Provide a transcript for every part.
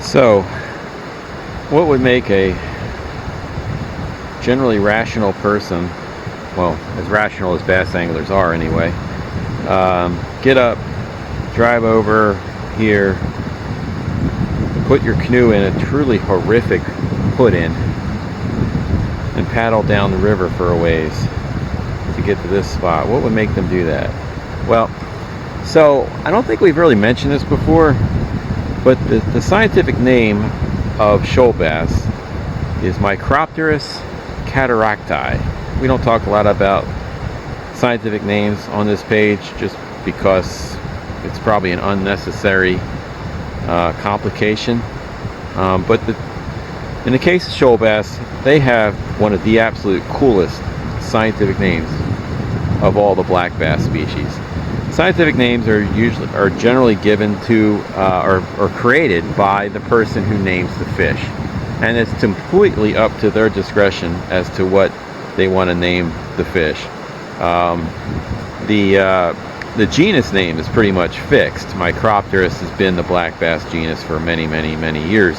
So, what would make a generally rational person, well, as rational as bass anglers are anyway, get up, drive over here, put your canoe in a truly horrific put-in, and paddle down the river for a ways to get to this spot? What would make them do that? Well, so I don't think we've really mentioned this before, but the scientific name of shoal bass is Micropterus cataractae. We don't talk a lot about scientific names on this page just because it's probably an unnecessary complication. But in the case of shoal bass, they have one of the absolute coolest scientific names of all the black bass species. Scientific names are generally given to or created by the person who names the fish, and it's completely up to their discretion as to what they want to name the fish. The genus name is pretty much fixed. Micropterus has been the black bass genus for many years.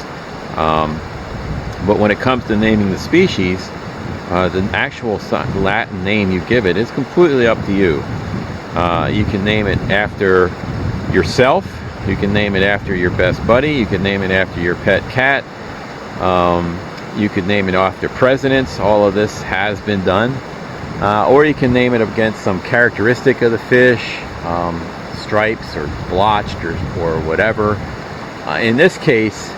But when it comes to naming the species, the actual Latin name you give it is completely up to you. You can name it after yourself. You can name it after your best buddy. You can name it after your pet cat. You could name it after presidents. All of this has been done. Or you can name it against some characteristic of the fish, stripes or blotched or whatever. In this case,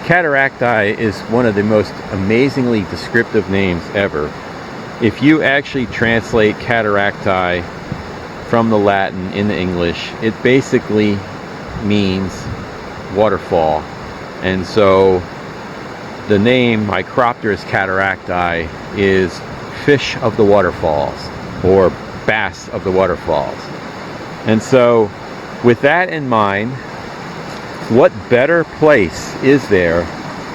cataractae is one of the most amazingly descriptive names ever. If you actually translate cataractae from the Latin into English, it basically means waterfall. And so the name Micropterus cataractae is fish of the waterfalls, or bass of the waterfalls. And so with that in mind, what better place is there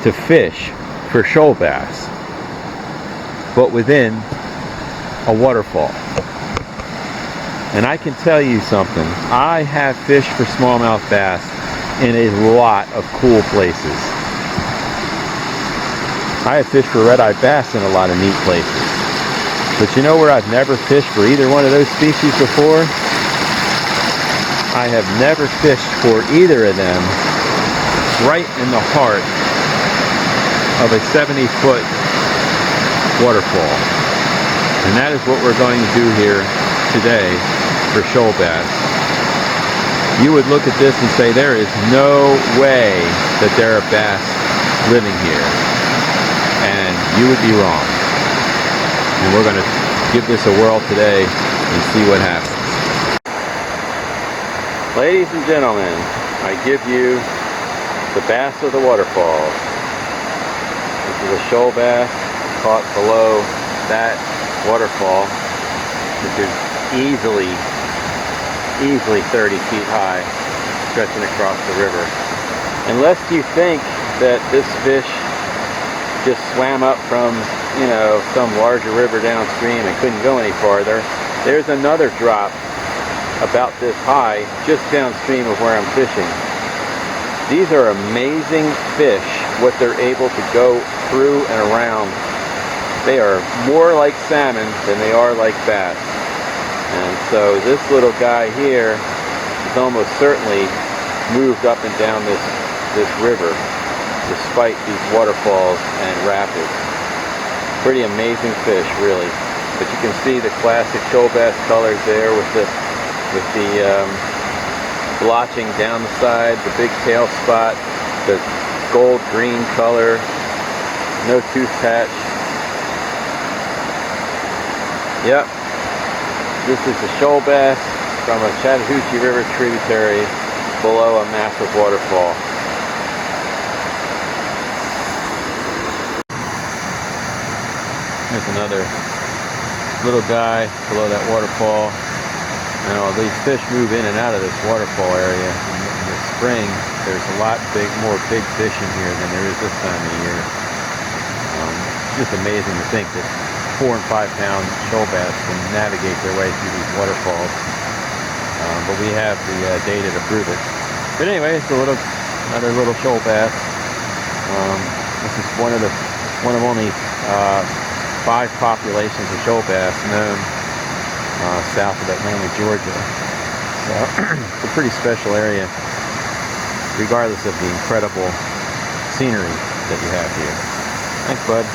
to fish for shoal bass but within a waterfall? And I can tell you something, I have fished for smallmouth bass in a lot of cool places. I have fished for red-eyed bass in a lot of neat places. But you know where I've never fished for either one of those species before? I have never fished for either of them right in the heart of a 70-foot waterfall. And that is what we're going to do here today for shoal bass. You would look at this and say there is no way that there are bass living here. And you would be wrong. And we're going to give this a whirl today and see what happens. Ladies and gentlemen, I give you the bass of the waterfalls. This is a shoal bass caught below that waterfall, which is easily 30 feet high, stretching across the river. Unless you think that this fish just swam up from, you know, some larger river downstream and couldn't go any farther, there's another drop about this high just downstream of where I'm fishing. These are amazing fish, what they're able to go through and around. They are more like salmon than they are like bass. And so this little guy here is almost certainly moved up and down this river despite these waterfalls and rapids. Pretty amazing fish, really. But you can see the classic shoal bass colors there with the blotching down the side, the big tail spot, the gold green color, no tooth patch. Yep, this is the shoal bass from a Chattahoochee River tributary below a massive waterfall. There's another little guy below that waterfall. You know, these fish move in and out of this waterfall area. In the spring, there's a lot more big fish in here than there is this time of year. It's just amazing to think that 4 and 5 pound shoal bass can navigate their way through these waterfalls. But we have the data to prove it. But anyway, it's another little shoal bass This is one of only 5 populations of shoal bass known south of Atlanta, Georgia. So it's a pretty special area, regardless of the incredible scenery that you have here. Thanks, bud.